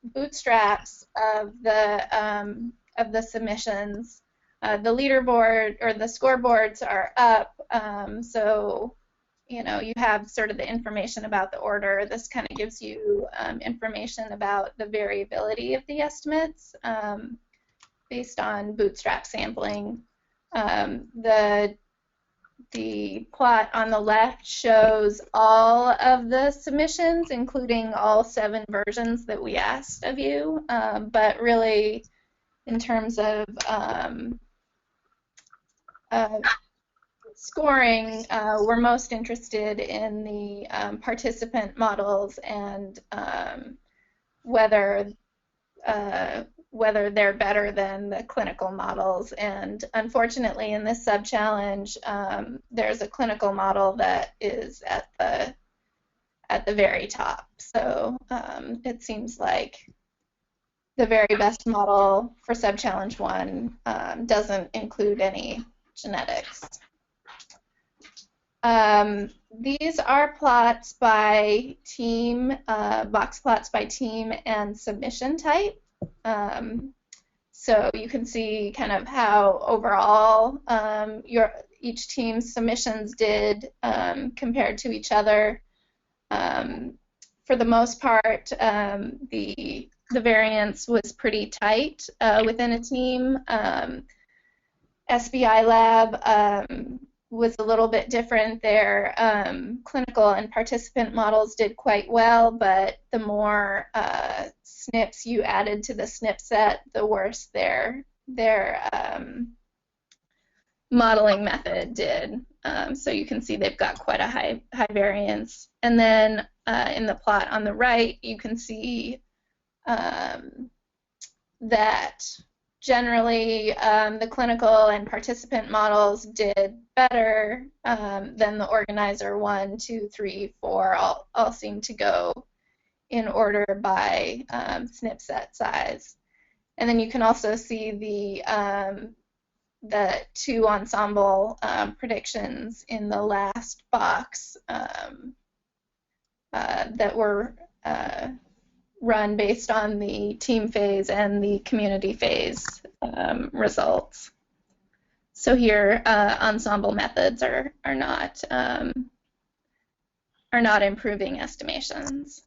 bootstraps of the submissions. The leaderboard or the scoreboards are up, so you have sort of the information about the order. This kind of gives you information about the variability of the estimates based on bootstrap sampling. The plot on the left shows all of the submissions, including all 7 versions that we asked of you, but really in terms of scoring, we're most interested in the participant models and whether they're better than the clinical models. And unfortunately, in this sub-challenge, there's a clinical model that is at the very top. So it seems like the very best model for sub-challenge 1 doesn't include any genetics. These are plots by team, box plots by team and submission type. So you can see kind of how overall each team's submissions did compared to each other. For the most part, the variance was pretty tight within a team. SBI Lab was a little bit different. Their clinical and participant models did quite well, but the more SNPs you added to the SNP set, the worse their modeling method did. So you can see they've got quite a high variance. And then in the plot on the right, you can see that generally the clinical and participant models did better than the organizer 1, 2, 3, 4, all seem to go in order by SNP set size. And then you can also see the 2 ensemble predictions in the last box that were run based on the team phase and the community phase results. So here, ensemble methods are not improving estimations.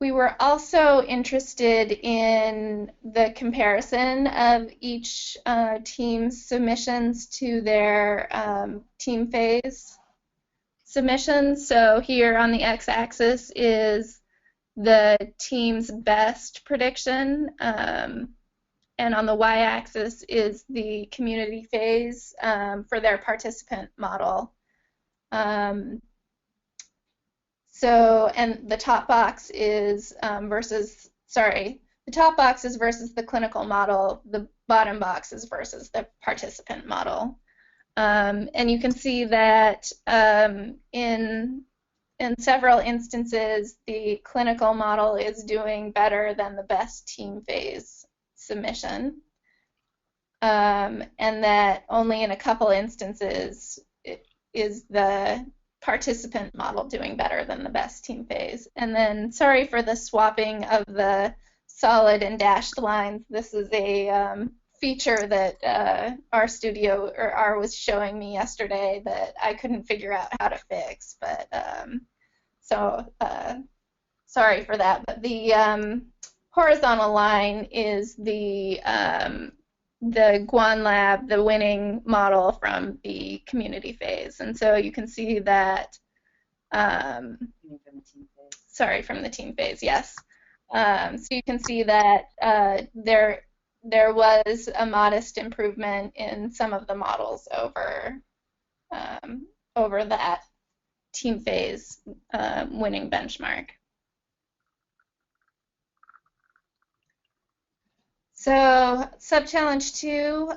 We were also interested in the comparison of each team's submissions to their team phase submissions. So here on the x-axis is the team's best prediction, and on the y-axis is the community phase for their participant model. And the top box is versus the clinical model. The bottom box is versus the participant model. And you can see that in several instances, the clinical model is doing better than the best team phase submission, and that only in a couple instances is the participant model doing better than the best team phase. And then, sorry for the swapping of the solid and dashed lines. This is a feature that R was showing me yesterday that I couldn't figure out how to fix. But sorry for that. But the horizontal line is the Guan Lab, the winning model from the community phase. And so you can see that, sorry, from the team phase, yes. So you can see that there was a modest improvement in some of the models over that team phase winning benchmark. So sub-challenge 2,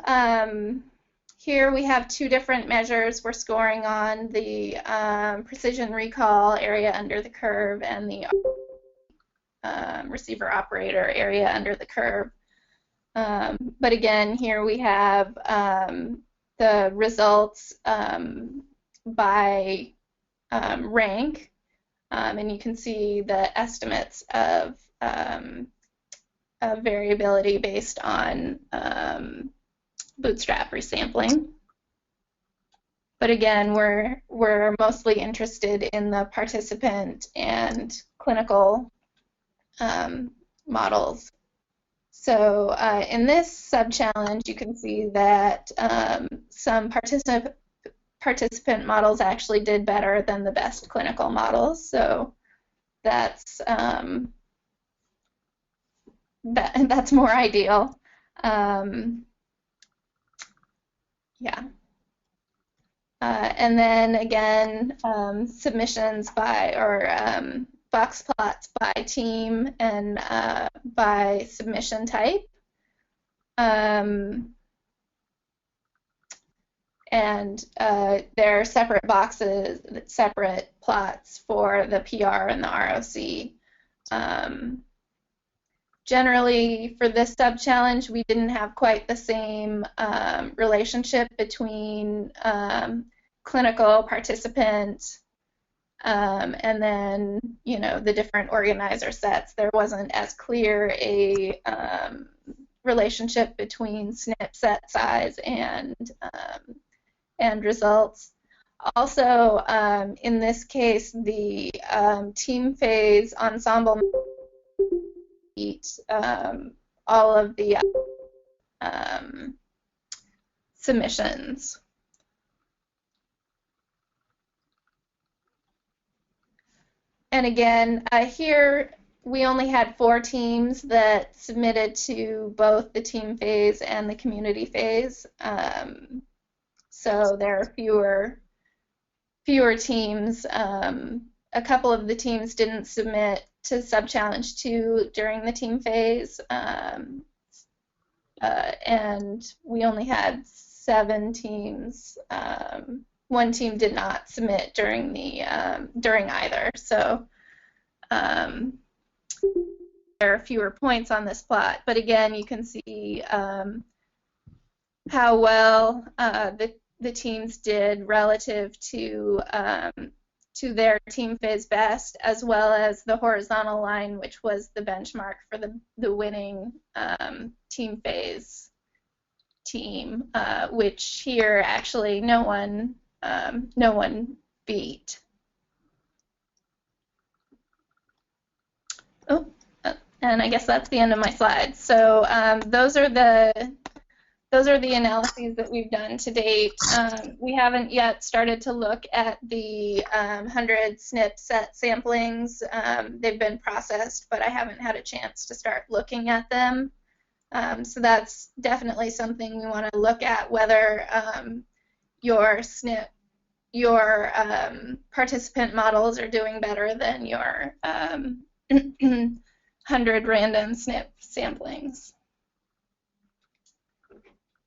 here we have 2 different measures we're scoring on, the precision recall area under the curve and the receiver operator area under the curve. But again, here we have the results by rank. And you can see the estimates of variability based on bootstrap resampling. But again, we're mostly interested in the participant and clinical models. So in this sub-challenge, you can see that some participant models actually did better than the best clinical models. So that's that's more ideal. Yeah. And then again, submissions by, or box plots by team and by submission type. And there are separate boxes, separate plots for the PR and the ROC. Generally, for this sub-challenge, we didn't have quite the same relationship between clinical participant and then, you know, the different organizer sets. There wasn't as clear a relationship between SNP set size and results. Also, in this case, the team phase ensemble all of the submissions. And again, here we only had 4 teams that submitted to both the team phase and the community phase. So there are fewer teams. A couple of the teams didn't submit to sub-challenge 2 during the team phase, and we only had 7 teams. One team did not submit during the during either, so there are fewer points on this plot. But again, you can see how well the teams did relative to their team phase best, as well as the horizontal line, which was the benchmark for the winning team phase team, which here actually no one beat. Oh, and I guess that's the end of my slides. So those are the analyses that we've done to date. We haven't yet started to look at the 100 SNP set samplings. They've been processed, but I haven't had a chance to start looking at them. So that's definitely something we want to look at, whether your SNP, your participant models are doing better than your 100 random SNP samplings.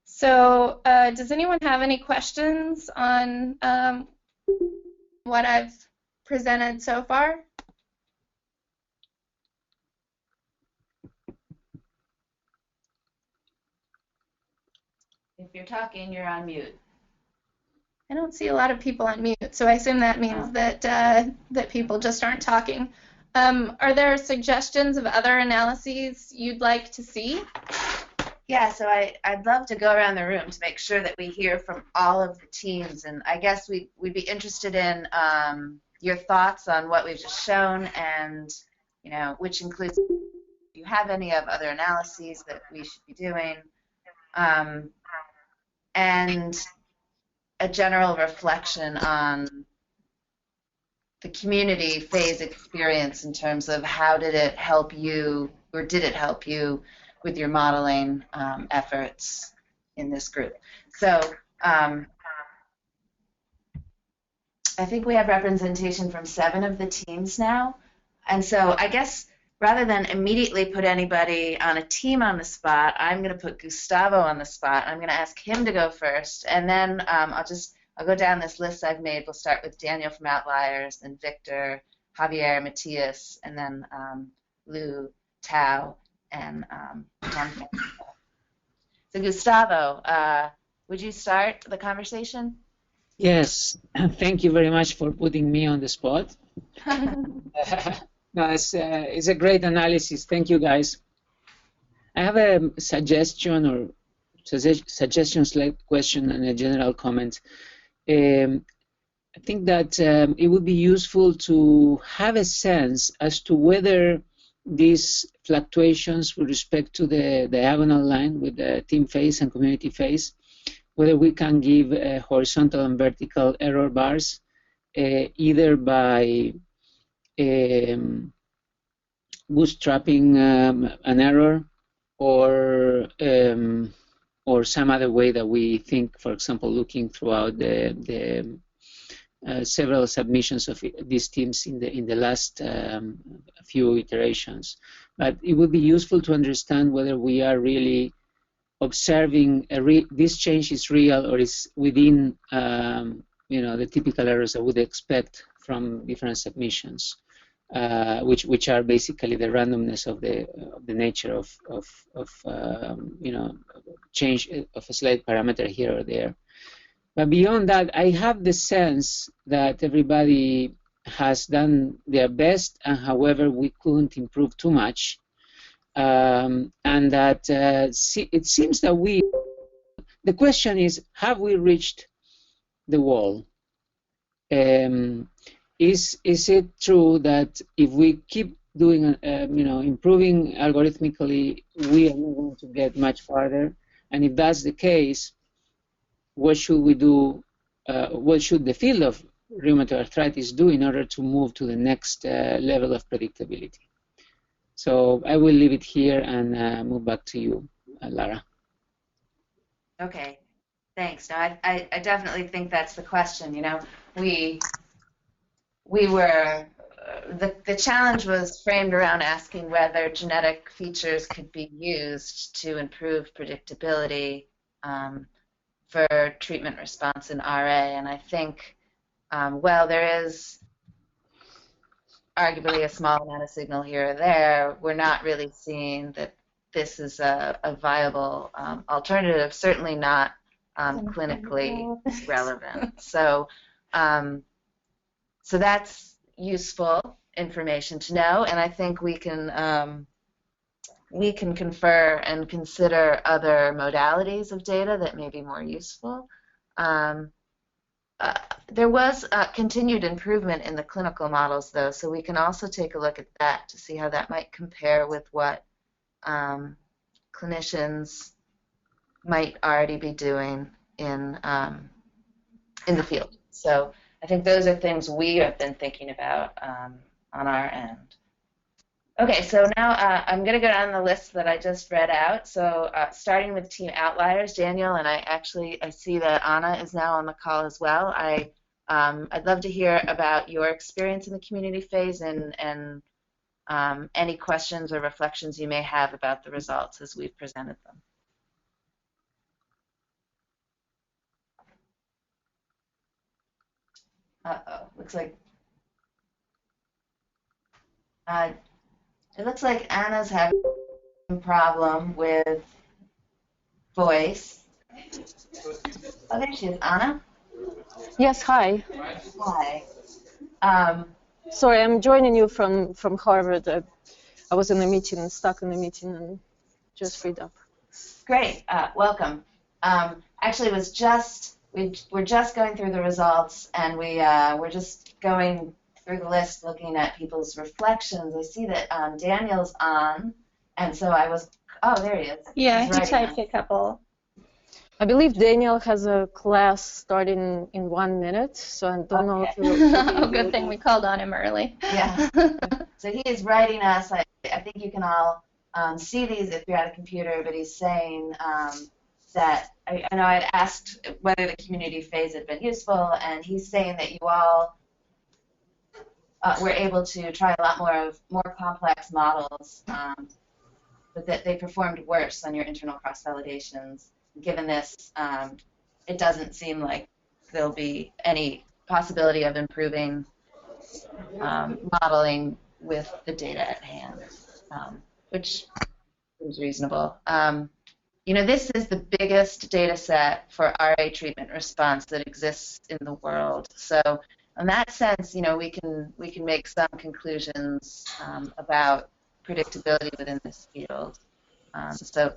So does anyone have any questions on what I've presented so far? If you're talking, you're on mute. I don't see a lot of people on mute, so I assume that means that that people just aren't talking. Are there suggestions of other analyses you'd like to see? Yeah, so I'd love to go around the room to make sure that we hear from all of the teams, and I guess we'd be interested in your thoughts on what we've just shown, and you know, which includes if you have any of other analyses that we should be doing, and a general reflection on the community phase experience in terms of how did it help you, or did it help you with your modeling efforts in this group. So I think we have representation from 7 of the teams now, and so I guess rather than immediately put anybody on a team on the spot, I'm going to put Gustavo on the spot. I'm going to ask him to go first, and then I'll go down this list I've made. We'll start with Daniel from Outliers, then Victor, Javier, Matthias, and then Lou, Tao, and Juan. So Gustavo, would you start the conversation? Yes, thank you very much for putting me on the spot. No, it's a great analysis. Thank you, guys. I have a suggestion or suggestion/question and a general comment. I think that it would be useful to have a sense as to whether these fluctuations with respect to the diagonal line with the team phase and community phase, whether we can give horizontal and vertical error bars either by bootstrapping an error or some other way that we think, for example, looking throughout the several submissions of these teams in the last few iterations. But it would be useful to understand whether we are really observing this change is real or is within the typical errors I would expect from different submissions, which are basically the randomness of the nature of change of a slight parameter here or there. But beyond that, I have the sense that everybody has done their best, and however, we couldn't improve too much. And that it seems that the question is, have we reached the wall? Is it true that if we keep doing, improving algorithmically, we are not going to get much farther? And if that's the case, what should we do? What should the field of rheumatoid arthritis do in order to move to the next level of predictability? So I will leave it here and move back to you, Lara. Okay, thanks. No, I definitely think that's the question. We were the challenge was framed around asking whether genetic features could be used to improve predictability for treatment response in RA, and I think there is arguably a small amount of signal here or there, we're not really seeing that this is a viable alternative, certainly not clinically relevant. So that's useful information to know, and I think we can confer and consider other modalities of data that may be more useful. There was continued improvement in the clinical models, though, so we can also take a look at that to see how that might compare with what clinicians might already be doing in the field. So I think those are things we have been thinking about on our end. Okay, so now I'm going to go down the list that I just read out. So starting with Team Outliers, Daniel, and I see that Anna is now on the call as well. I'd love to hear about your experience in the community phase and any questions or reflections you may have about the results as we've presented them. Looks like it looks like Anna's having a problem with voice. Oh, there she is, Anna. Yes, hi. Hi. Sorry, I'm joining you from Harvard. I was in a meeting, stuck in a meeting, and just freed up. Great, welcome. Actually, we're just going through the results, and we're just going through the list, looking at people's reflections. I see that Daniel's on, and so oh, there he is. Yeah, he typed a couple. I believe Daniel has a class starting in 1 minute, so I don't know if oh, good thing we called on him early. Yeah. So he is writing us. I think you can all see these if you're at a computer, but he's saying that I know I'd asked whether the community phase had been useful, and he's saying that you all were able to try a lot more complex models, but that they performed worse on your internal cross-validations. Given this, it doesn't seem like there'll be any possibility of improving modeling with the data at hand, which is reasonable. This is the biggest data set for RA treatment response that exists in the world. So in that sense, we can make some conclusions about predictability within this field. So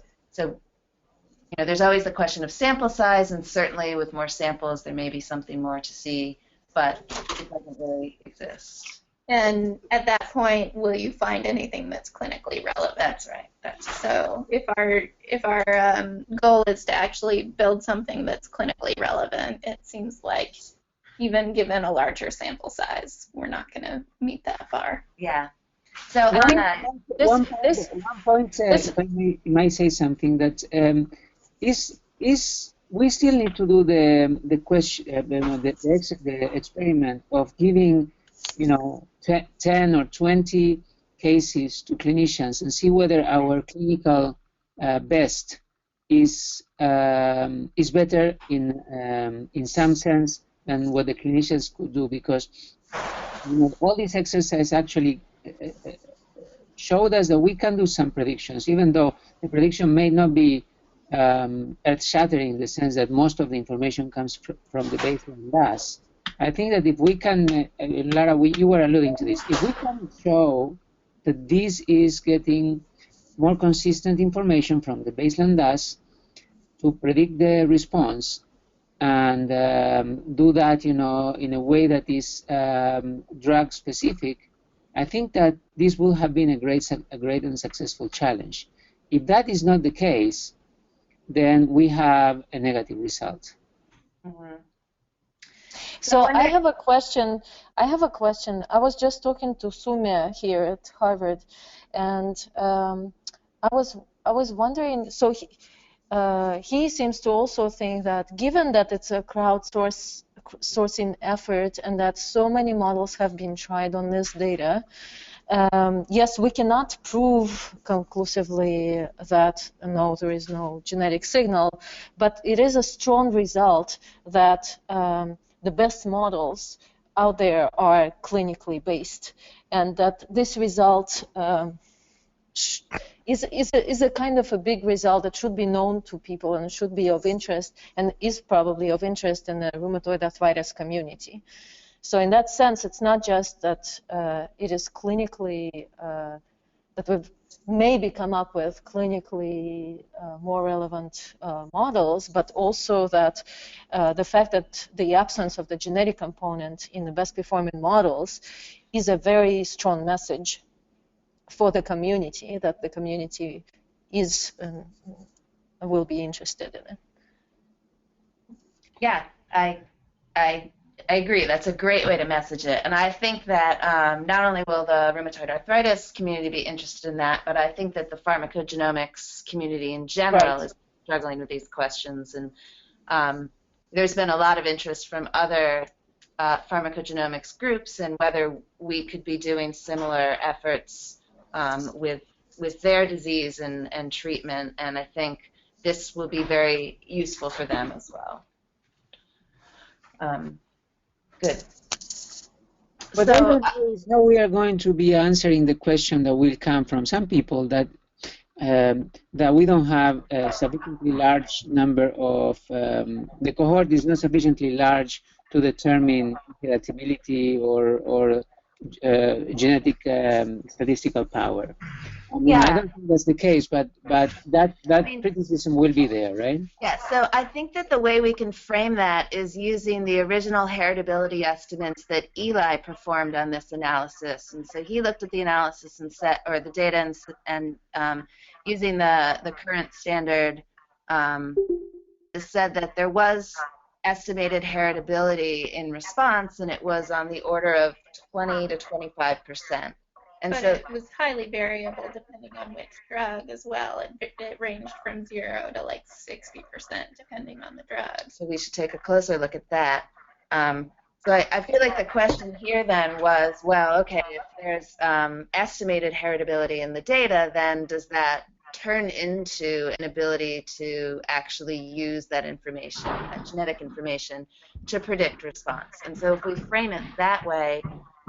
there's always the question of sample size, and certainly with more samples, there may be something more to see, but it doesn't really exist. And at that point, will you find anything that's clinically relevant? That's right. So if our goal is to actually build something that's clinically relevant, it seems like even given a larger sample size, we're not going to meet that bar. Yeah. So Anna, one point, if I may say something, that is we still need to do the question, the experiment of giving 10 or 20 cases to clinicians and see whether our clinical best is better in some sense than what the clinicians could do, because all these exercises actually showed us that we can do some predictions, even though the prediction may not be earth-shattering in the sense that most of the information comes from the baseline DAS. I think that if we can, Lara, you were alluding to this, if we can show that this is getting more consistent information from the baseline DAS to predict the response, and do that, in a way that is drug-specific, I think that this will have been a great and successful challenge. If that is not the case, then we have a negative result. Mm-hmm. So I have a question. I was just talking to Sumya here at Harvard, and I was wondering. So he seems to also think that, given that it's a crowdsourcing effort and that so many models have been tried on this data, yes, we cannot prove conclusively that no, there is no genetic signal, but it is a strong result that the best models out there are clinically based, and that this result is a kind of a big result that should be known to people and should be of interest, and is probably of interest in the rheumatoid arthritis community. So in that sense, it's not just that it is clinically, that we've maybe come up with clinically more relevant models, but also that the fact that the absence of the genetic component in the best performing models is a very strong message for the community, that the community is will be interested in it. Yeah, I agree. That's a great way to message it. And I think that not only will the rheumatoid arthritis community be interested in that, but I think that the pharmacogenomics community in general is struggling with these questions. And there's been a lot of interest from other pharmacogenomics groups and whether we could be doing similar efforts with their disease and treatment. And I think this will be very useful for them as well. Good. But so, now we are going to be answering the question that will come from some people that we don't have a sufficiently large number of, the cohort is not sufficiently large to determine heritability or genetic statistical power. I mean, I don't think that's the case, but that criticism will be there, right? Yeah, so I think that the way we can frame that is using the original heritability estimates that Eli performed on this analysis. And so he looked at the analysis and the data and using the current standard said that there was estimated heritability in response, and it was on the order of 20 to 25%. And but so it was highly variable depending on which drug as well. It ranged from 0 to like 60% depending on the drug. So we should take a closer look at that. So I feel like the question here then was, well, okay, if there's estimated heritability in the data, then does that turn into an ability to actually use that information, that genetic information, to predict response? And so if we frame it that way,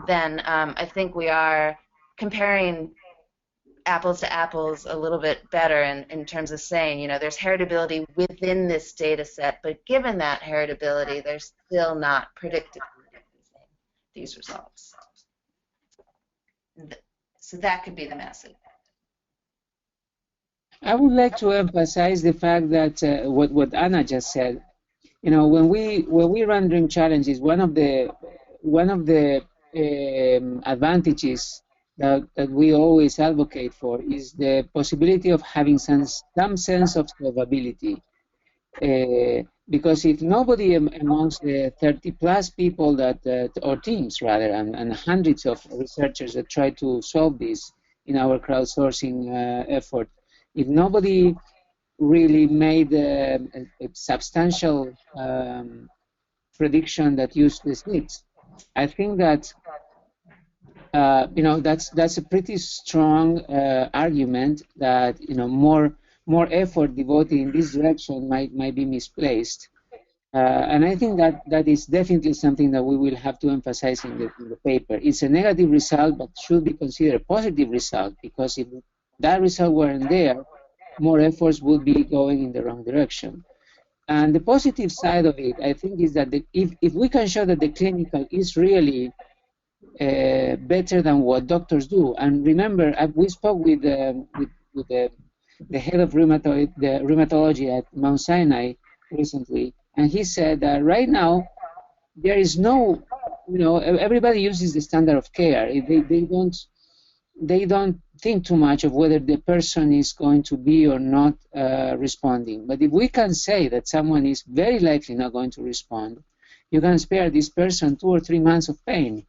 then I think we are comparing apples to apples a little bit better in terms of saying, you know, there's heritability within this data set, but given that heritability, they're still not predicted. these results. So that could be the message. I would like to emphasize the fact that what Anna just said. You know, when we run Dream challenges, one of the advantages that we always advocate for is the possibility of having some sense of solvability. Because if nobody amongst the 30+ people or teams rather, and hundreds of researchers that try to solve this in our crowdsourcing effort, if nobody really made a substantial prediction that used the SNPs, I think that you know, that's a pretty strong argument that, you know, more effort devoted in this direction might be misplaced. And I think that is definitely something that we will have to emphasize in the paper. It's a negative result, but should be considered a positive result, because if that result weren't there, more efforts would be going in the wrong direction. And the positive side of it, I think, is that if we can show that the clinical is really better than what doctors do. And remember, we spoke with the head of rheumatology at Mount Sinai recently, and he said that right now there is no, you know, everybody uses the standard of care. They don't think too much of whether the person is going to be or not responding. But if we can say that someone is very likely not going to respond, you can spare this person 2 or 3 months of pain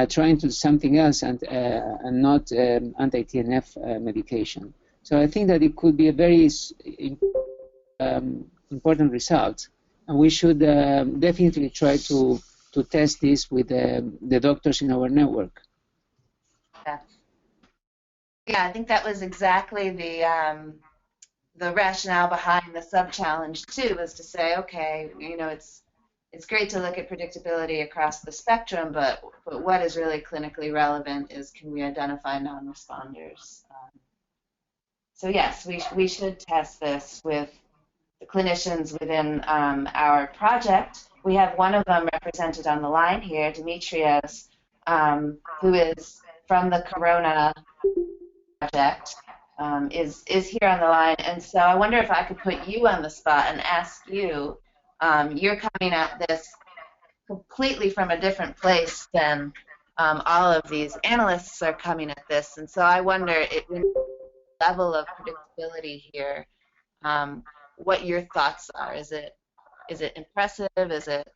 trying to do something else and not anti-TNF medication. So I think that it could be a very important result, and we should definitely try to test this with the doctors in our network. Yeah, I think that was exactly the rationale behind the sub-challenge too, was to say, okay, you know, it's great to look at predictability across the spectrum, but what is really clinically relevant is, can we identify non-responders? So yes, we should test this with the clinicians within our project. We have one of them represented on the line here, Dimitrios, who is from the Corona project, is here on the line. And so I wonder if I could put you on the spot and ask you, you're coming at this completely from a different place than all of these analysts are coming at this. And so I wonder, the level of predictability here, what your thoughts are. Is it impressive? Is it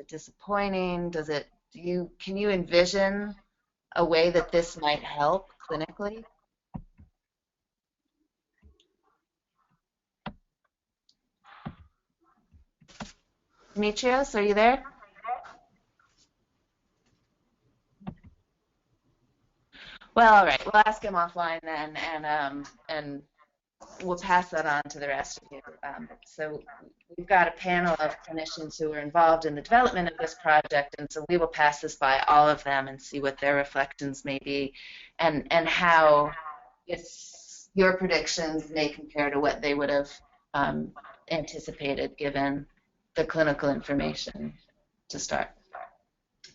disappointing? Can you envision a way that this might help clinically? Dimitrios, are you there? Well, all right. We'll ask him offline then, and we'll pass that on to the rest of you. So we've got a panel of clinicians who are involved in the development of this project, and so we will pass this by all of them and see what their reflections may be, and how your predictions may compare to what they would have anticipated given the clinical information to start.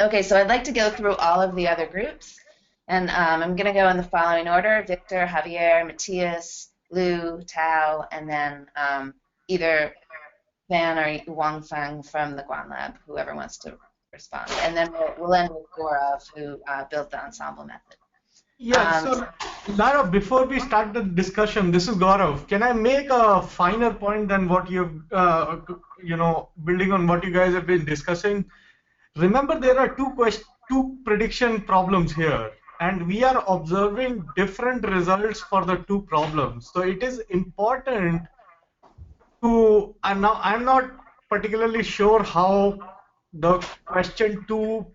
Okay, so I'd like to go through all of the other groups, and I'm going to go in the following order: Victor, Javier, Matthias, Lou, Tao, and then either Van or Wang Feng from the Guan Lab, whoever wants to respond. And then we'll end with Gaurav, who built the ensemble method. Yeah, so Lara, before we start the discussion, this is Gaurav. Can I make a finer point than what you've, building on what you guys have been discussing? Remember, there are two prediction problems here, and we are observing different results for the two problems. So it is important to, I'm not particularly sure how the question 2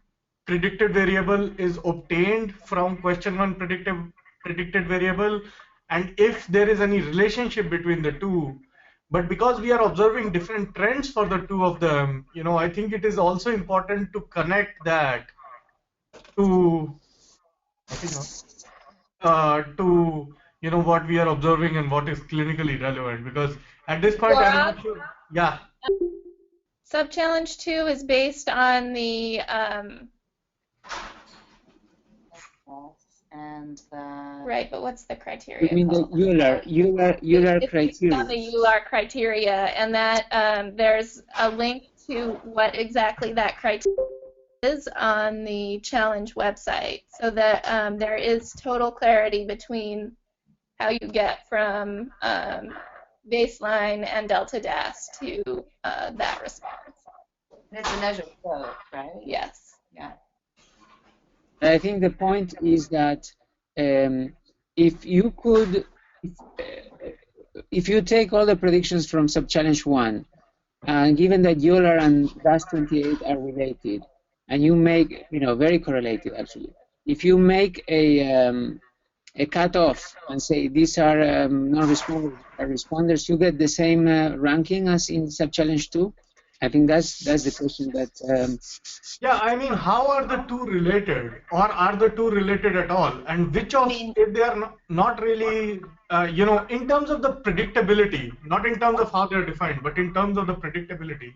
predicted variable is obtained from question 1 predicted variable, and if there is any relationship between the two. But because we are observing different trends for the two of them, I think it is also important to connect that to what we are observing and what is clinically relevant, because at this point I'm not sure. Yeah. Sub-challenge 2 is based on the and the right, but what's the criteria You mean the called? Euler It's based criteria? on the Euler criteria, and that there's a link to what exactly that criteria is on the challenge website, so that there is total clarity between how you get from baseline and delta DAS to that response. it's a measure of flow, right? Yes. Yeah. I think the point is that if you take all the predictions from sub-challenge 1, and given that Euler and DAS28 are related, and you make, very correlated actually, if you make a cutoff and say these are non-responders, you get the same ranking as in sub-challenge 2. I think that's the question that. Yeah, I mean, how are the two related, or are the two related at all? And which of, if they are not really, in terms of the predictability, not in terms of how they're defined, but in terms of the predictability.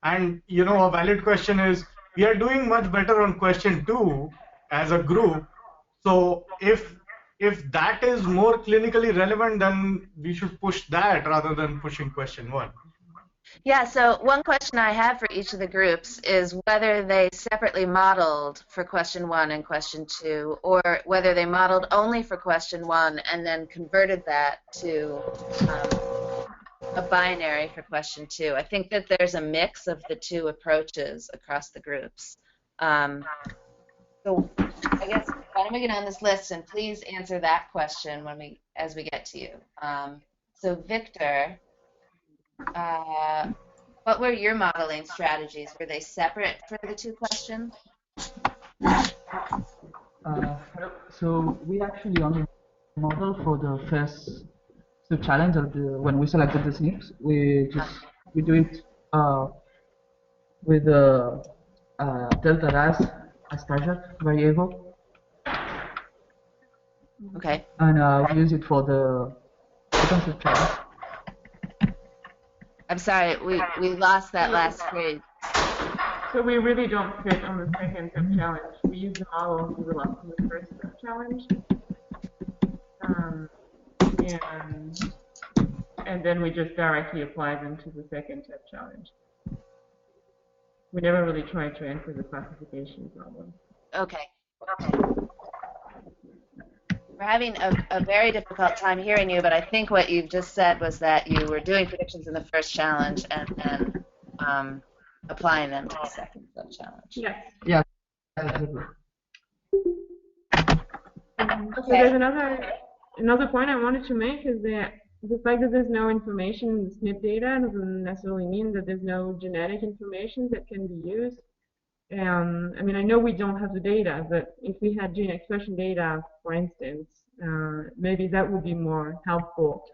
And, a valid question is, we are doing much better on question 2 as a group. So if that is more clinically relevant, then we should push that rather than pushing question 1. Yeah, so one question I have for each of the groups is whether they separately modeled for question 1 and question 2, or whether they modeled only for question 1 and then converted that to a binary for question 2. I think that there's a mix of the two approaches across the groups. So I guess why don't we get on this list, and please answer that question as we get to you. So Victor, what were your modeling strategies? Were they separate for the two questions? So we actually only model for the first sub-challenge of when we selected the SNPs. We do it with the delta DAS as target variable. Okay. And we use it for the second sub-challenge. I'm sorry, we lost that last phrase. So we really don't fit on the second sub-challenge. We use the model we developed for the first sub-challenge. And then we just directly apply them to the second sub-challenge. We never really tried to answer the classification problem. Okay. We're having a very difficult time hearing you, but I think what you've just said was that you were doing predictions in the first challenge and then applying them to the second sub-challenge. Yes. Yeah. So there's another point I wanted to make is that the fact that there's no information in the SNP data doesn't necessarily mean that there's no genetic information that can be used. I mean, I know we don't have the data, but if we had gene expression data, for instance, maybe that would be more helpful.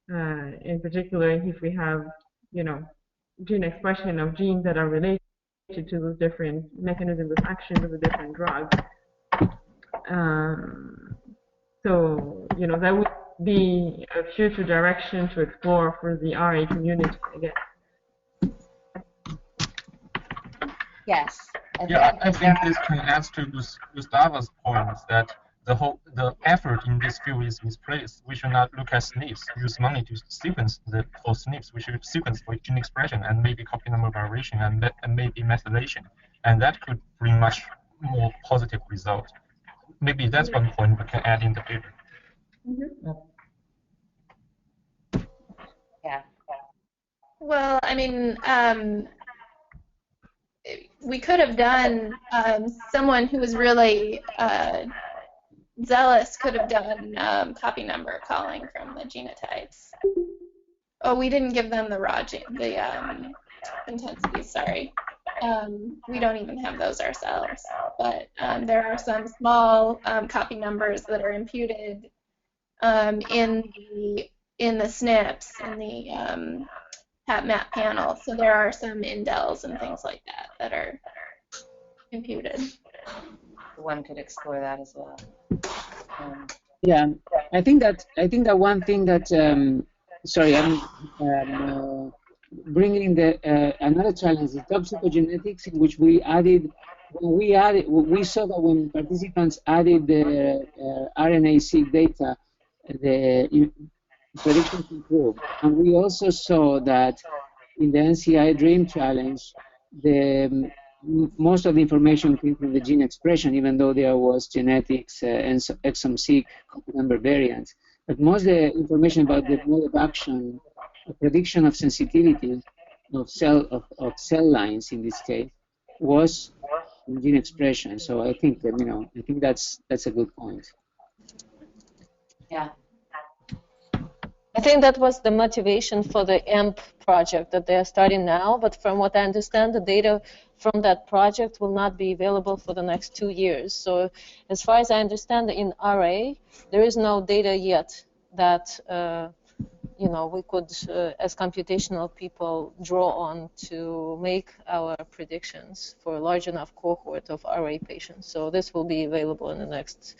In particular, if we have, gene expression of genes that are related to the different mechanisms of action of the different drugs. So, that would be a future direction to explore for the RA community, I guess. Yes. Yeah, I think this can add to Gustavo's point that the effort in this field is misplaced. We should not look at SNPs, use money to sequence for SNPs. We should sequence for gene expression and maybe copy number variation and maybe methylation, and that could bring much more positive results. Maybe that's one point we can add in the paper. Mm-hmm. Yeah. Well, I mean, we could have done, someone who was really zealous could have done copy number calling from the genotypes. Oh, we didn't give them the raw intensities, sorry. We don't even have those ourselves, but there are some small copy numbers that are imputed in the SNPs, in the HapMap panel. So there are some indels and things like that are imputed. One could explore that as well. Yeah, I think that one thing that sorry, bringing the another challenge, the toxicogenetics, in which we saw that when participants added the RNA-seq data, the predictions improved. And we also saw that in the NCI DREAM challenge, most of the information came from the gene expression, even though there was genetics and exome-seq number variants. But most of the information about the mode of action, the prediction of sensitivity of cell lines in this case, was in gene expression. So I think I think that's a good point. Yeah. I think that was the motivation for the AMP project that they are starting now, but from what I understand, the data from that project will not be available for the next 2 years. So as far as I understand, in RA, there is no data yet that we could, as computational people, draw on to make our predictions for a large enough cohort of RA patients. So this will be available in the next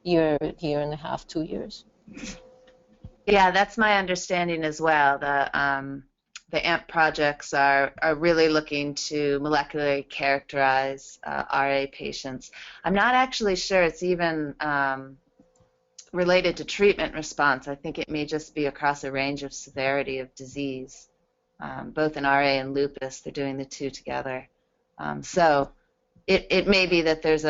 year and a half, 2 years. Yeah, that's my understanding as well. The AMP projects are really looking to molecularly characterize RA patients. I'm not actually sure it's even related to treatment response. I think it may just be across a range of severity of disease. Both in RA and lupus, they're doing the two together. So it may be that there's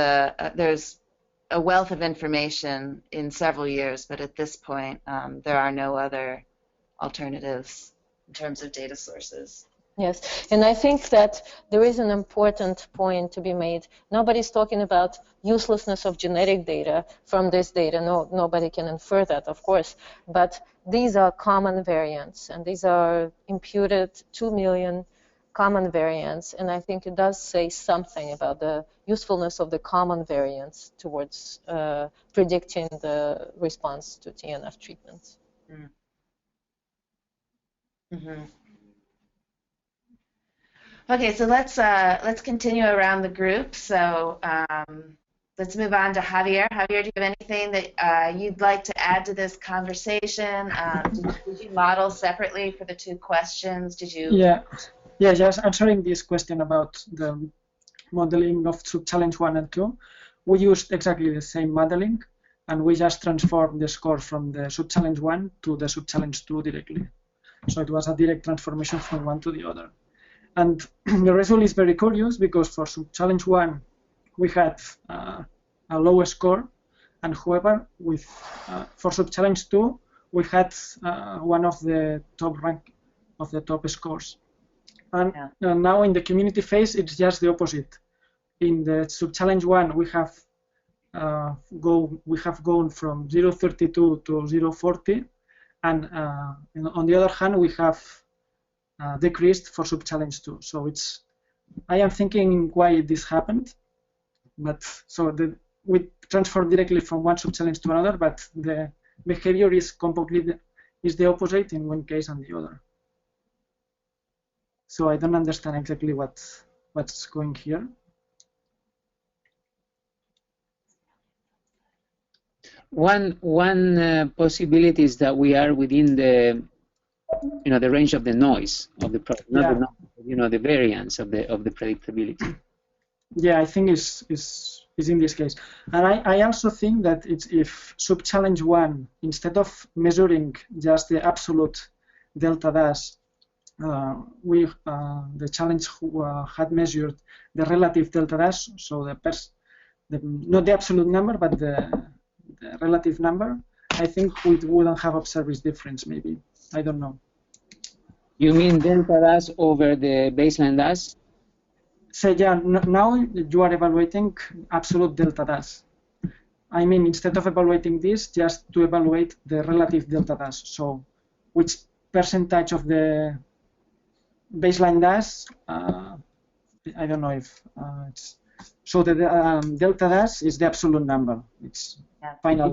a wealth of information in several years, but at this point, there are no other alternatives in terms of data sources. Yes, and I think that there is an important point to be made. Nobody's talking about uselessness of genetic data from this data. No, nobody can infer that, of course. But these are common variants, and these are imputed 2 million common variants, and I think it does say something about the usefulness of the common variants towards predicting the response to TNF treatments. Mm-hmm. Okay, so let's continue around the group. So let's move on to Javier. Javier, do you have anything that you'd like to add to this conversation? Did you model separately for the two questions? Did you? Yeah, just answering this question about the modeling of sub-challenge 1 and 2. We used exactly the same modeling, and we just transformed the score from the sub-challenge 1 to the sub-challenge 2 directly. So it was a direct transformation from one to the other. And the result is very curious because for sub-challenge 1, we had a lower score, and however, for sub-challenge 2, we had one of the top rank of the top scores. And now in the community phase, it's just the opposite. In the sub-challenge 1, we have gone from 0.32 to 0.40, and on the other hand, we have decreased for sub-challenge 2. So I am thinking why this happened, but we transfer directly from one sub-challenge to another, but the behavior is the opposite in one case and the other. So I don't understand exactly what's going here. One possibility is that we are within the range of the noise of the product, not the variance of the predictability. Yeah, I think is in this case, and I also think that if sub-challenge 1, instead of measuring just the absolute delta dash, the challenge had measured the relative delta dash, so not the absolute number, but the relative number, I think we wouldn't have observed this difference, maybe. I don't know. You mean delta dash over the baseline dash? So yeah, now you are evaluating absolute delta dash. I mean, instead of evaluating this, just to evaluate the relative delta dash. So which percentage of the baseline dash, I don't know if it's, so the delta dash is the absolute number. It's final.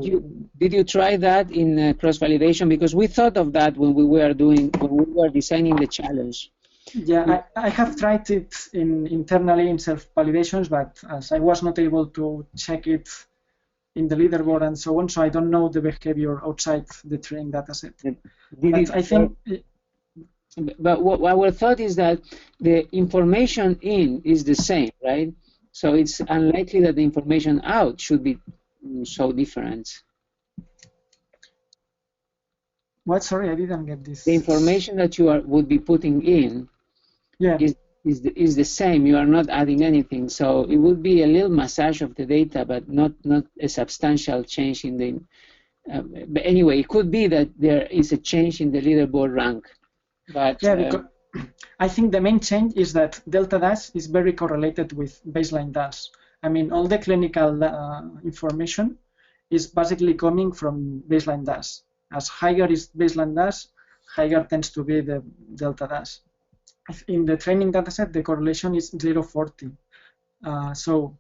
Did you try that in cross-validation? Because we thought of that when we were designing the challenge. Yeah, I have tried it internally in self-validations, but as I was not able to check it in the leaderboard and so on, so I don't know the behavior outside the training dataset. But our thought is that the information in is the same, right? So it's unlikely that the information out should be so different. What? Sorry, I didn't get this. The information that you would be putting in is the same. You are not adding anything. So it would be a little massage of the data, but not a substantial change in the. But anyway, it could be that there is a change in the leaderboard rank. But yeah, because I think the main change is that delta dash is very correlated with baseline dash. I mean, all the clinical information is basically coming from baseline dash. As higher is baseline dash, higher tends to be the delta dash. In the training dataset, the correlation is 0.40. So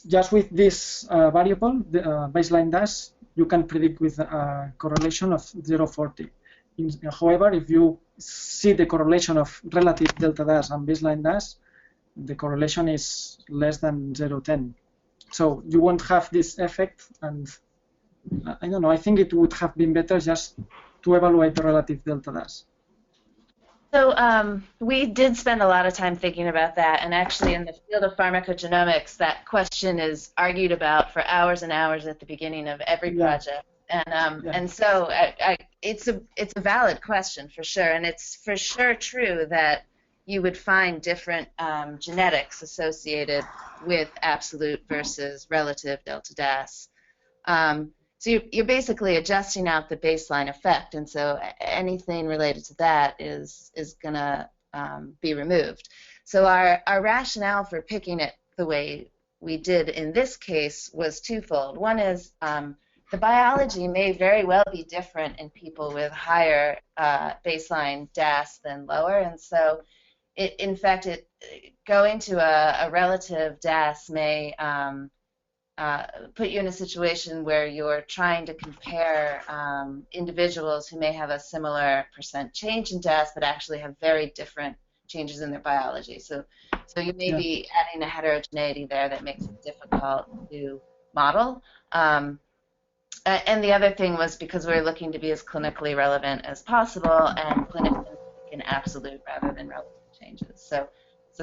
just with this variable, the baseline dash, you can predict with a correlation of 0.40. However, if you see the correlation of relative delta dash and baseline dash, the correlation is less than 0.10. So you won't have this effect, and I don't know, I think it would have been better just to evaluate the relative delta dash. So we did spend a lot of time thinking about that, and actually in the field of pharmacogenomics, that question is argued about for hours and hours at the beginning of every project. And so it's a valid question for sure, and it's for sure true that you would find different genetics associated with absolute versus relative delta dash. So you're basically adjusting out the baseline effect, and so anything related to that is going to be removed. So our rationale for picking it the way we did in this case was twofold. One is the biology may very well be different in people with higher baseline DAS than lower, and so in fact going to a relative DAS may put you in a situation where you're trying to compare individuals who may have a similar % change in DAS but actually have very different changes in their biology. So you may be adding a heterogeneity there that makes it difficult to model. And the other thing was because we were looking to be as clinically relevant as possible and clinically in absolute rather than relative changes. So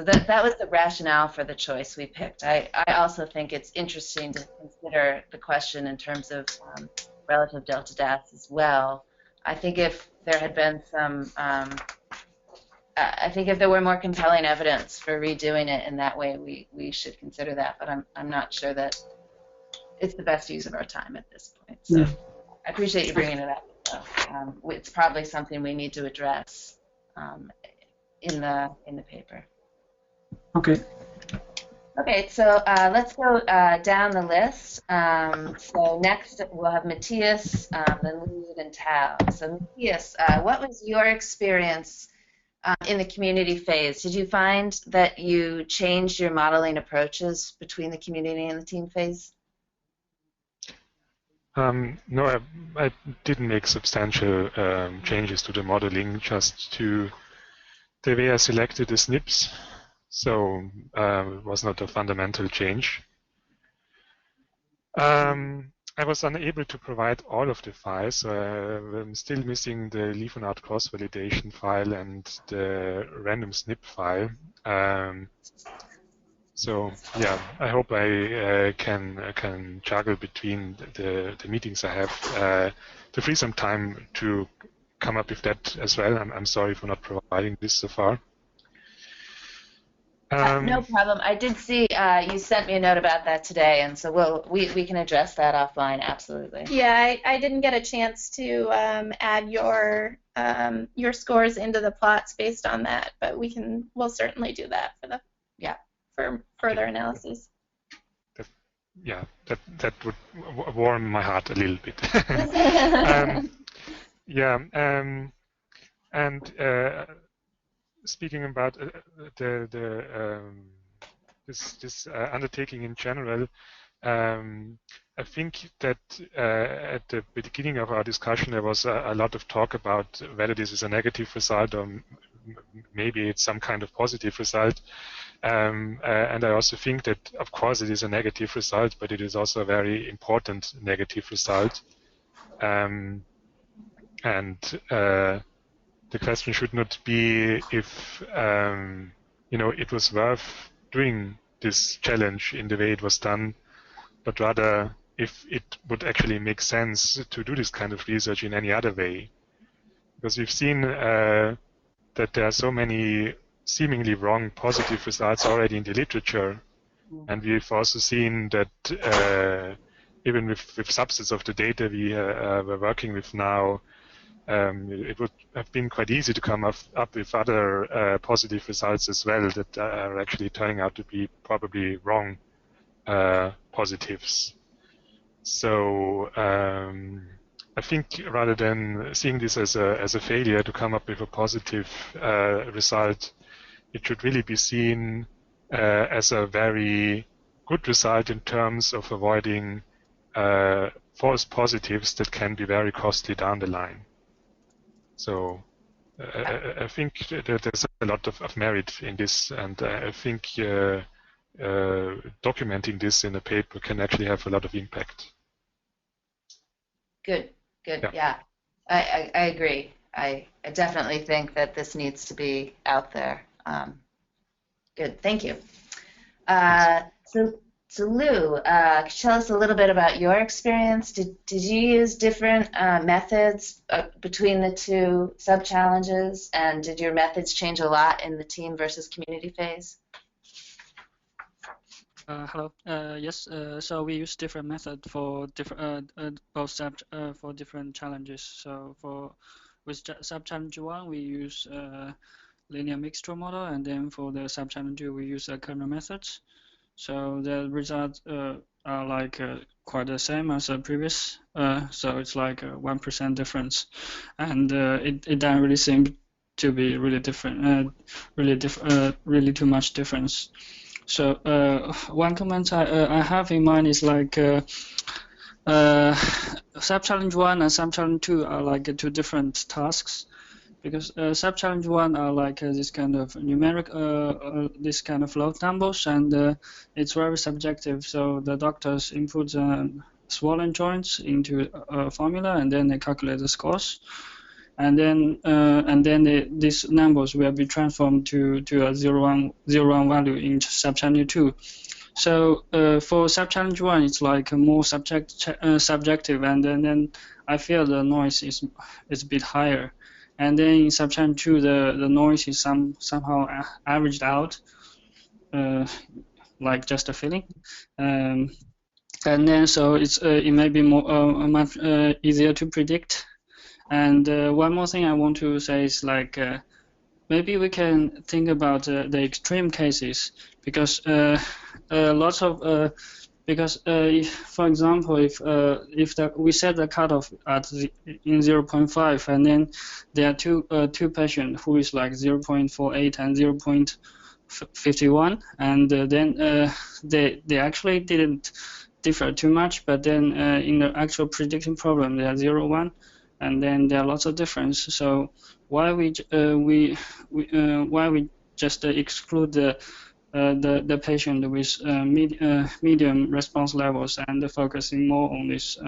that was the rationale for the choice we picked. I also think it's interesting to consider the question in terms of relative delta DAS as well. I think if there had been some, I think if there were more compelling evidence for redoing it in that way, we should consider that. But I'm not sure that it's the best use of our time at this point. So I appreciate you bringing it up. It's probably something we need to address in the paper. Okay. Okay, so let's go down the list. So next we'll have Matthias, then Louise, and Tao. So Matthias, what was your experience in the community phase? Did you find that you changed your modeling approaches between the community and the team phase? No, I didn't make substantial changes to the modeling, just to the way I selected the SNPs. So it was not a fundamental change. I was unable to provide all of the files, so I'm still missing the Lievenard cross-validation file and the random SNP file. So yeah, I hope I can juggle between the meetings I have to free some time to come up with that as well. I'm sorry for not providing this so far. No problem. I did see you sent me a note about that today, and so we can address that offline. Absolutely. Yeah, I didn't get a chance to add your scores into the plots based on that, but we'll certainly do that for further analysis. That would warm my heart a little bit. Speaking about this undertaking in general, I think that at the beginning of our discussion there was a lot of talk about whether this is a negative result or maybe it's some kind of positive result. And I also think that, of course, it is a negative result, but it is also a very important negative result. the question should not be if it was worth doing this challenge in the way it was done, but rather if it would actually make sense to do this kind of research in any other way. Because we've seen that there are so many seemingly wrong positive results already in the literature, and we've also seen that even with subsets of the data we're working with now, it would have been quite easy to come up with other positive results as well that are actually turning out to be probably wrong positives. So I think rather than seeing this as a failure to come up with a positive result, it should really be seen as a very good result in terms of avoiding false positives that can be very costly down the line. So I think that there's a lot of merit in this, and I think documenting this in a paper can actually have a lot of impact. Good. Yeah. I agree. I definitely think that this needs to be out there. Good. Thank you. So Lou, could you tell us a little bit about your experience? Did you use different methods between the two sub-challenges, and did your methods change a lot in the team versus community phase? Hello. Yes. So we use different methods for different for different challenges. So with sub-challenge 1, we use linear mixture model, and then for the sub-challenge 2, we use kernel methods. So the results are like quite the same as the previous. So it's like a 1% difference, and it doesn't really seem to be really different. Really too much difference. So one comment I have in mind is like sub-challenge 1 and sub-challenge 2 are like two different tasks, because sub-challenge 1 are like this kind of numeric, this kind of load numbers, and it's very subjective. So the doctors input swollen joints into a formula, and then they calculate the scores. And then these numbers will be transformed to a 0, 1 value in sub-challenge 2. So for sub-challenge 1, it's like more subjective, and then I feel the noise is a bit higher. And then in sub-challenge 2, the noise is somehow averaged out, like just a feeling. And then so it may be much easier to predict. And one more thing I want to say is like maybe we can think about the extreme cases, because lots of if, for example, if we set the cutoff at in 0.5, and then there are two patients who is like 0.48 and 0.51, and then they actually didn't differ too much, but then in the actual prediction problem they are 0, 1. And then there are lots of difference. So why we just exclude the patient with medium response levels and focusing more on this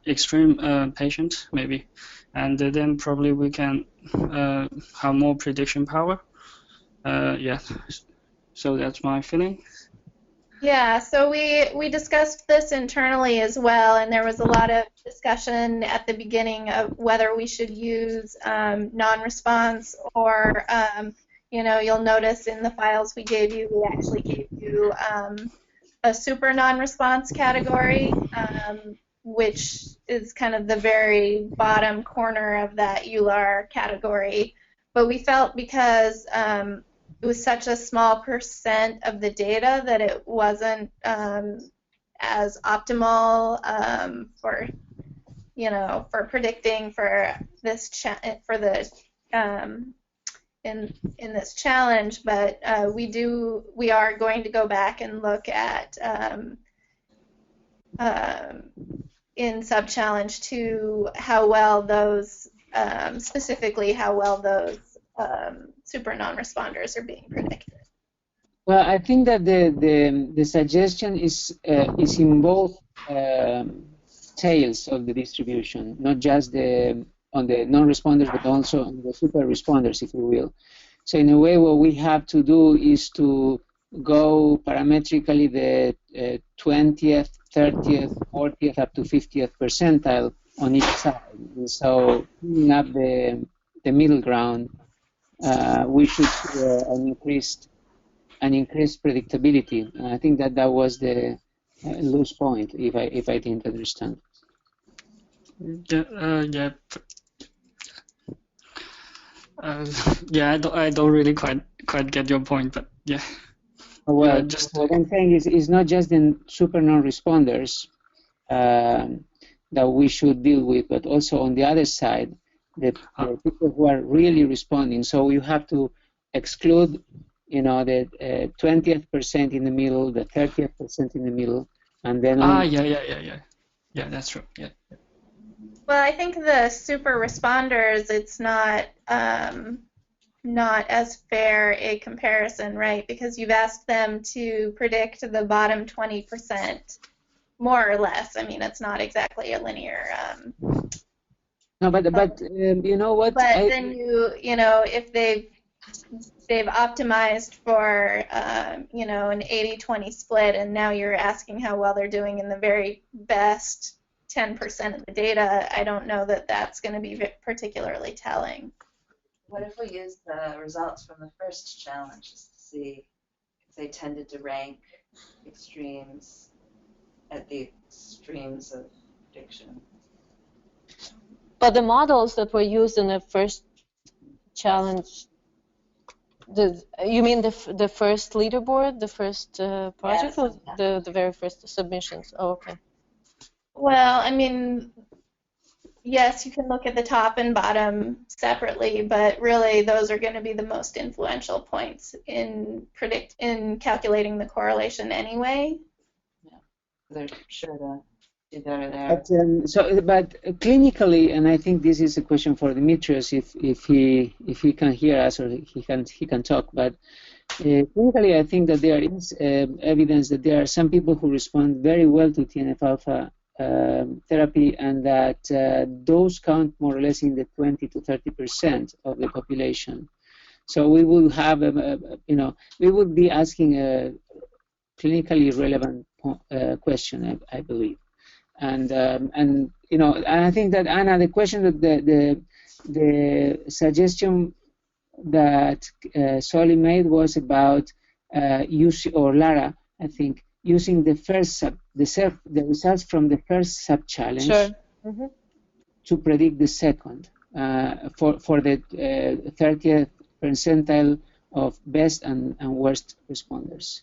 extreme patient maybe, and then probably we can have more prediction power. Yeah. So that's my feeling. Yeah, so we discussed this internally as well, and there was a lot of discussion at the beginning of whether we should use non-response or, you'll notice in the files we gave you, we actually gave you a super non-response category, which is kind of the very bottom corner of that EULAR category. But we felt because it was such a small percent of the data that it wasn't as optimal for predicting for this in this challenge. But we are going to go back and look at in sub-challenge 2 how well those specifically how well those super non-responders are being predicted. Well, I think that the suggestion is in both tails of the distribution, not just the the non-responders, but also on the super responders, if you will. So in a way, what we have to do is to go parametrically the 20th, 30th, 40th, up to 50th percentile on each side. And so cleaning up the middle ground, we should see an increased predictability. And I think that was the loose point, if I didn't understand. Yeah. I don't really quite get your point, but yeah. Well, what I'm saying is, it's not just the super non-responders that we should deal with, but also on the other side, the people who are really responding. So you have to exclude, the 20th percent in the middle, the 30th percent in the middle, and then. Yeah, that's true. Yeah. Well, I think the super responders, it's not as fair a comparison, right? Because you've asked them to predict the bottom 20%, more or less. I mean, it's not exactly a linear. No, but you know what? But then if they've optimized for an 80-20 split, and now you're asking how well they're doing in the very best 10% of the data, I don't know that that's going to be particularly telling. What if we use the results from the first challenge to see if they tended to rank extremes at the extremes of prediction? But the models that were used in the first challenge, you mean the first leaderboard, the first project, or the very first submissions? Oh, okay. Well, I mean, yes, you can look at the top and bottom separately, but really those are going to be the most influential points in calculating the correlation anyway. Yeah, they're sure to do better there. But clinically, and I think this is a question for Dimitrios, if he can hear us or he can talk. But clinically, I think that there is evidence that there are some people who respond very well to TNF-alpha therapy, and that those count more or less in the 20 to 30% of the population. So we will have, we would be asking a clinically relevant question, I believe, and I think that Anna, the question that the suggestion that Solly made was about Lara, I think, using the results from the first sub-challenge to predict the second for the 30th percentile of best and worst responders.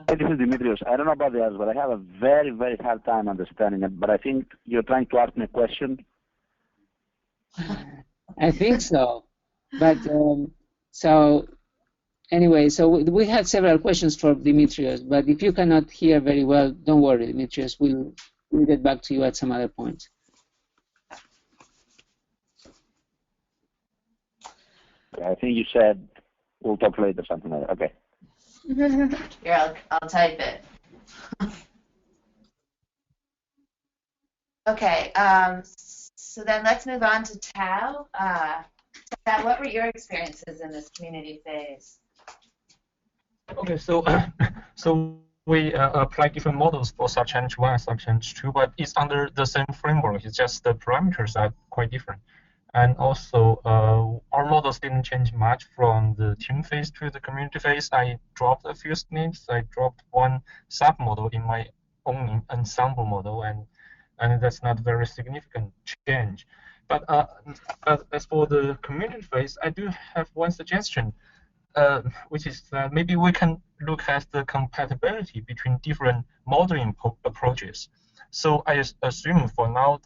Hey, this is Dimitrios. I don't know about the others, but I have a very, very hard time understanding it. But I think you're trying to ask me a question. I think so. But anyway, so we had several questions for Dimitrios, but if you cannot hear very well, don't worry, Dimitrios. We'll get back to you at some other point. I think you said we'll talk later, something like that. Okay. Here, I'll type it. Okay, so then let's move on to Tao. Tao, what were your experiences in this community phase? Okay, so we apply different models for sub-challenge 1 and sub-challenge 2, but it's under the same framework. It's just the parameters are quite different. And also, our models didn't change much from the team phase to the community phase. I dropped a few SNPs. I dropped one sub-model in my own ensemble model, and that's not very significant change. But as for the community phase, I do have one suggestion, which is that maybe we can look at the compatibility between different modeling approaches. So I assume for now,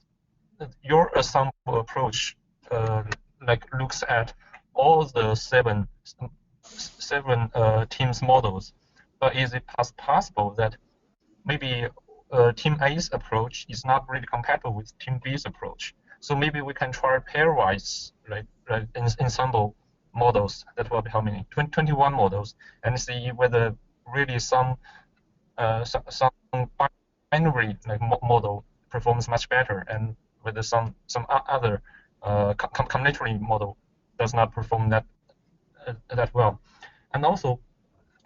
your ensemble approach looks at all the seven teams models. But is it possible that maybe Team A's approach is not really compatible with Team B's approach? So maybe we can try pairwise ensemble models. That will be how many? 21 models, and see whether really some binary model performs much better, and whether some other combinatorial model does not perform that well. And also,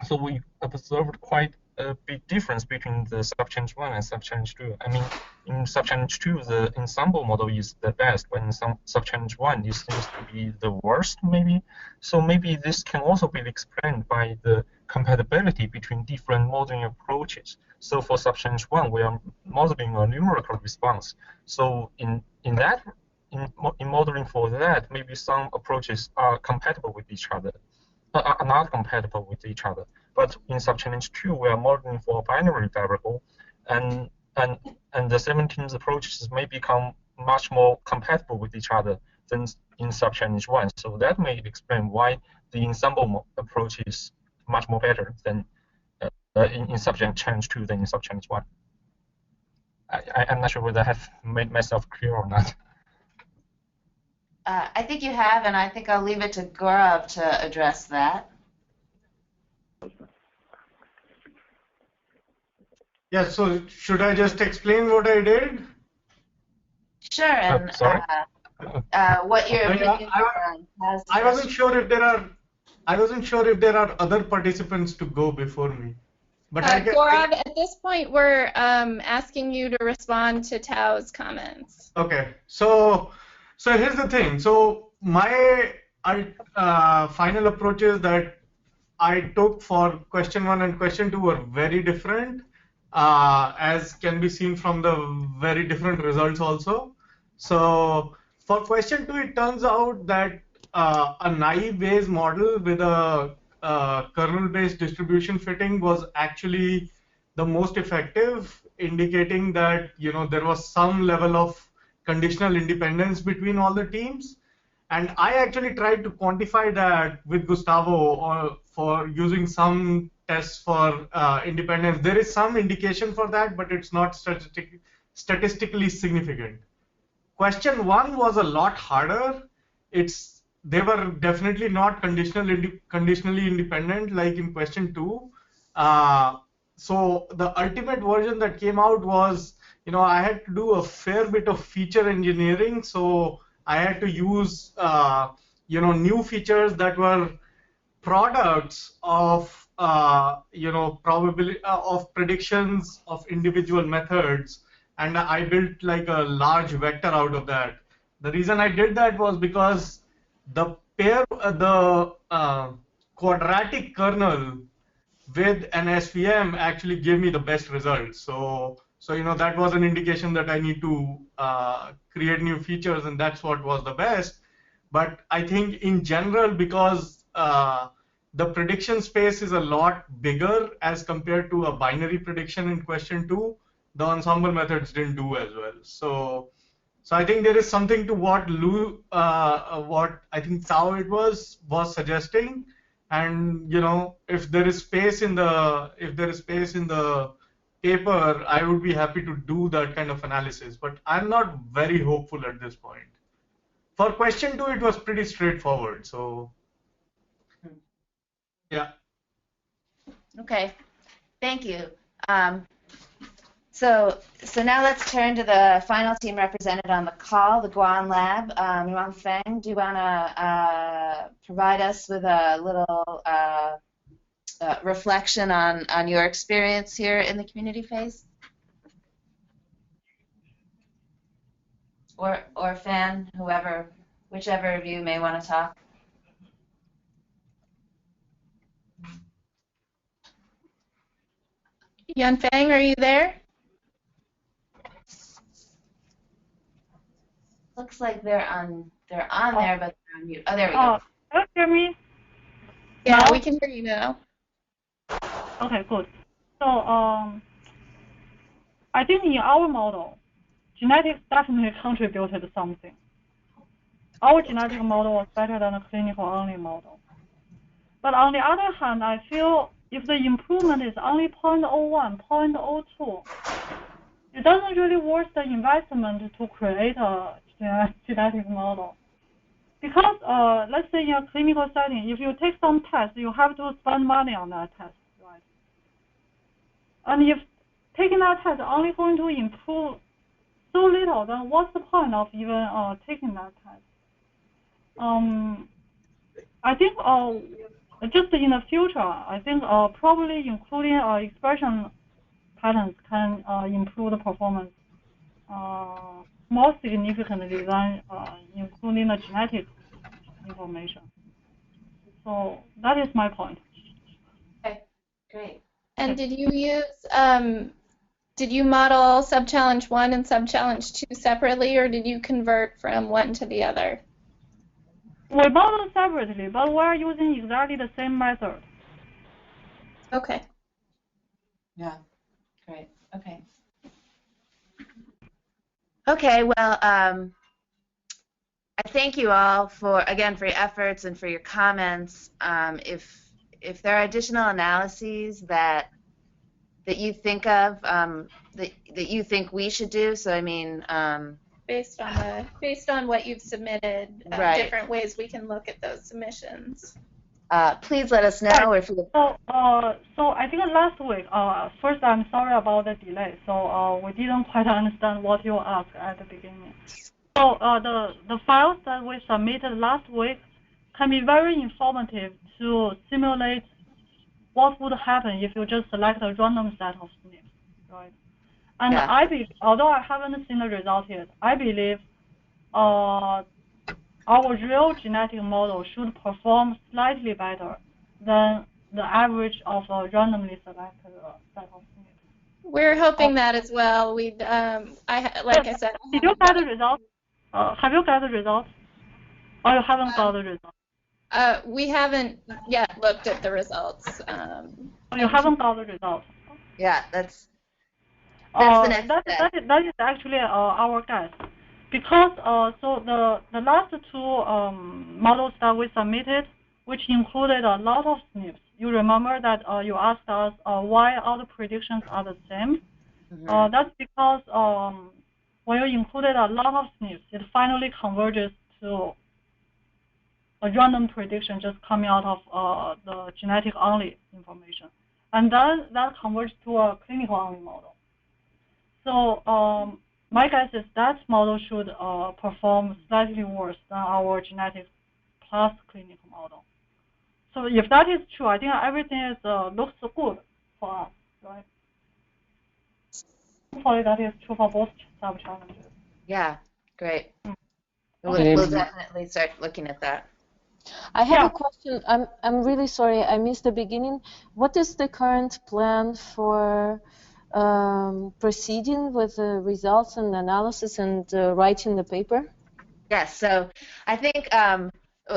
so we observed quite a big difference between the subchallenge 1 and subchallenge 2. I mean, in subchallenge 2, the ensemble model is the best, but in some subchallenge 1, it seems to be the worst, maybe. So maybe this can also be explained by the compatibility between different modeling approaches. So for subchallenge 1, we are modeling a numerical response. So in modeling for that, maybe some approaches are compatible with each other, are not compatible with each other. But in subchallenge 2, we are modeling for a binary variable, and the 17th approaches may become much more compatible with each other than in subchallenge 1. So that may explain why the ensemble approach is much more better than in subchallenge 2 than in subchallenge 1. I'm not sure whether I have made myself clear or not. I think you have, and I think I'll leave it to Gaurav to address that. Yeah, so should I just explain what I did? Sure, and what your opinion has. I wasn't sure if there are other participants to go before me. But Gaurav, at this point, we're asking you to respond to Tao's comments. Okay, so here's the thing. So my final approaches that I took for question 1 and question 2 were very different, as can be seen from the very different results also. So for question 2, it turns out that a naive Bayes model with a kernel-based distribution fitting was actually the most effective, indicating that there was some level of conditional independence between all the teams. And I actually tried to quantify that with Gustavo for using some tests for independence. There is some indication for that, but it's not statistically significant. Question 1 was a lot harder. They were definitely not conditionally independent like in question 2. So the ultimate version that came out was, I had to do a fair bit of feature engineering. So I had to use, new features that were products of, probability of predictions of individual methods, and I built like a large vector out of that. The reason I did that was because the quadratic kernel with an SVM actually gave me the best results. So that was an indication that I need to create new features, and that's what was the best. But I think in general, because the prediction space is a lot bigger as compared to a binary prediction in question 2, the ensemble methods didn't do as well. So I think there is something to what I think Tao was suggesting, and if there is space in the paper, I would be happy to do that kind of analysis. But I'm not very hopeful at this point. For question 2, it was pretty straightforward. So yeah. Okay, thank you. So now let's turn to the final team represented on the call, the Guan Lab. Yuan Feng, do you want to provide us with a little reflection on your experience here in the community phase? Or Fan, whichever of you may want to talk. Yuan Feng, are you there? Looks like they're on there, but they're on mute. Oh, there we go. Can you hear me? Yeah, now? We can hear you now. Okay, good. So I think in our model, genetics definitely contributed something. Our genetic model was better than the clinical-only model. But on the other hand, I feel if the improvement is only 0.01, 0.02, it doesn't really worth the investment to create a genetic model. Because let's say in a clinical setting, if you take some test, you have to spend money on that test, right? And if taking that test only going to improve so little, then what's the point of even taking that test? I think just in the future, I think probably including expression patterns can improve the performance more significantly than including the genetic information. So that is my point. Okay, great. And did you use did you model sub-challenge 1 and sub-challenge 2 separately, or did you convert from one to the other? We model separately, but we're using exactly the same method. Okay. Yeah, great. Okay. Okay, well, I thank you all for your efforts and for your comments. If there are additional analyses that you think of that you think we should do, so I mean, based on what you've submitted, right. different ways we can look at those submissions. Please let us know if you. So I think last week, first I'm sorry about the delay. So we didn't quite understand what you asked at the beginning. So the files that we submitted last week can be very informative to simulate what would happen if you just select a random set of SNPs, right? And yeah. Although I haven't seen the result yet, I believe our real genetic model should perform slightly better than the average of a randomly selected set of SNPs. We're hoping that as well. Like I said. Did you get the results? Have you got the results? Or you haven't got the results? We haven't yet looked at the results. You haven't got the results. Yeah, that's the next step. That is actually our guess. Because so the last two models that we submitted, which included a lot of SNPs, you remember that you asked us why all the predictions are the same. Mm-hmm. That's because when you included a lot of SNPs, it finally converges to a random prediction just coming out of the genetic-only information. And then that converges to a clinical-only model. So my guess is that model should perform slightly worse than our genetic plus clinical model. So if that is true, I think everything looks good for us, right? Hopefully that is true for both sub-challenges. Yeah, great. We'll definitely start looking at that. I have a question. I'm really sorry, I missed the beginning. What is the current plan for proceeding with the results and analysis and writing the paper? Yes, so I think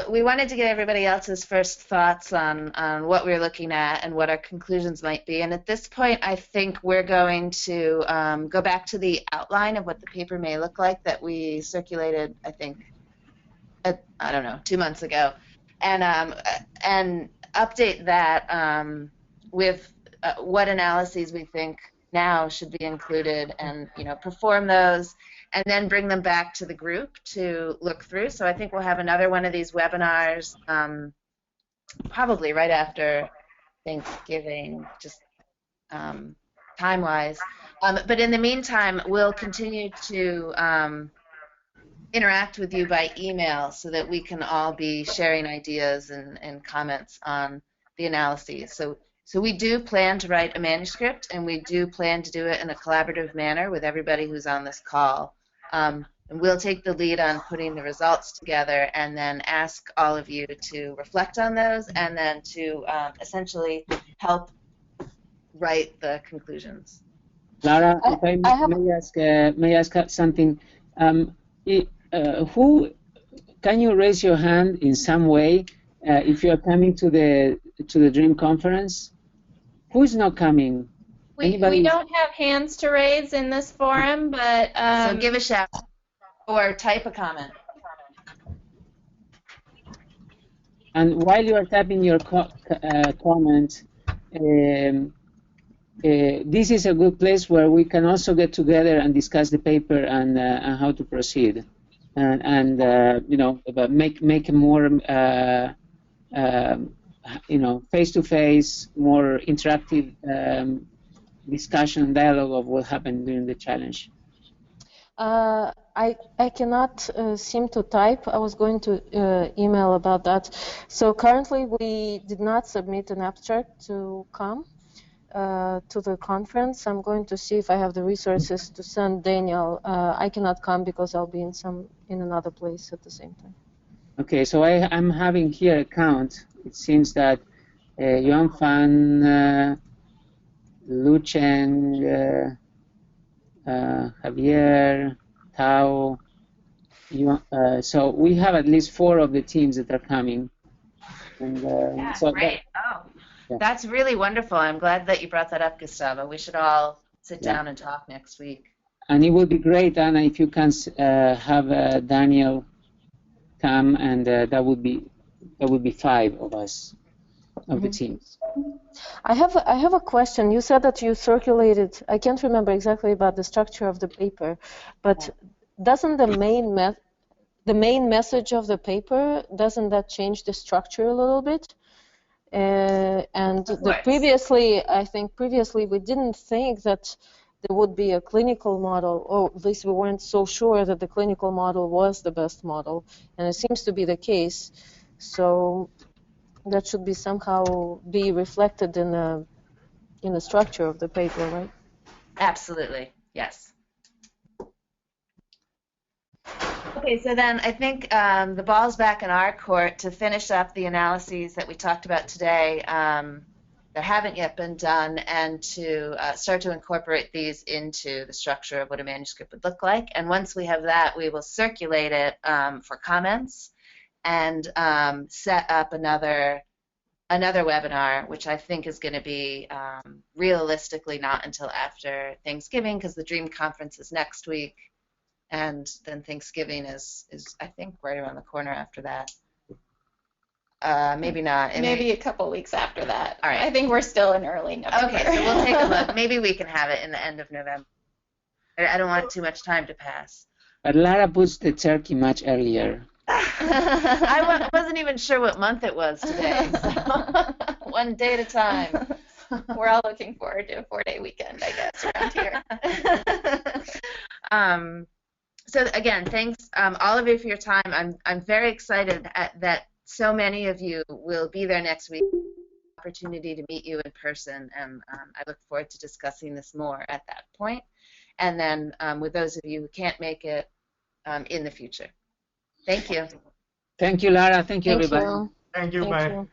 we wanted to get everybody else's first thoughts on what we're looking at and what our conclusions might be. And at this point, I think we're going to go back to the outline of what the paper may look like that we circulated, I think, I don't know, 2 months ago, and update that with what analyses we think now should be included, and perform those, and then bring them back to the group to look through. So I think we'll have another one of these webinars probably right after Thanksgiving, just time-wise. But in the meantime, we'll continue to interact with you by email so that we can all be sharing ideas and comments on the analyses. So we do plan to write a manuscript, and we do plan to do it in a collaborative manner with everybody who's on this call. And we'll take the lead on putting the results together and then ask all of you to reflect on those and then to essentially help write the conclusions. Lara, if I may ask something. Who can you raise your hand in some way if you are coming to the DREAM conference? Who is not coming? We don't have hands to raise in this forum, but so give a shout or type a comment. And while you are typing your comment, this is a good place where we can also get together and discuss the paper and how to proceed, and make a more face-to-face, more interactive discussion and dialogue of what happened during the challenge. I cannot seem to type. I was going to email about that. So currently we did not submit an abstract to come to the conference. I'm going to see if I have the resources to send Daniel. I cannot come because I'll be in another place at the same time. Okay, so I'm having here a count. It seems that Yuan Fan, Lu Cheng, Javier, Tao. So we have at least 4 of the teams that are coming. And, yeah, so great. That's really wonderful. I'm glad that you brought that up, Gustavo. We should all sit down and talk next week. And it would be great, Anna, if you can have Daniel come, and that would be 5 of us, of the teams. I have a question. You said that you circulated. I can't remember exactly about the structure of the paper, but doesn't the main message of the paper, doesn't that change the structure a little bit? And previously we didn't think that there would be a clinical model, or at least we weren't so sure that the clinical model was the best model, and it seems to be the case. So that should be somehow be reflected in the structure of the paper, right? Absolutely, yes. Okay, so then I think the ball's back in our court to finish up the analyses that we talked about today that haven't yet been done, and to start to incorporate these into the structure of what a manuscript would look like. And once we have that, we will circulate it for comments and set up another webinar, which I think is going to be realistically not until after Thanksgiving, because the DREAM conference is next week, and then Thanksgiving is I think right around the corner after that. Maybe not. Maybe a couple weeks after that. All right. I think we're still in early November. Okay, so we'll take a look. Maybe we can have it in the end of November. I don't want too much time to pass. But Lara puts the turkey much earlier. I wasn't even sure what month it was today. So one day at a time. We're all looking forward to a 4-day weekend, I guess, around here. So again, thanks all of you for your time. I'm very excited that so many of you will be there next week. Opportunity to meet you in person, and I look forward to discussing this more at that point. And then with those of you who can't make it in the future. Thank you. Thank you, Lara. Thank you, everybody. Thank you. Bye.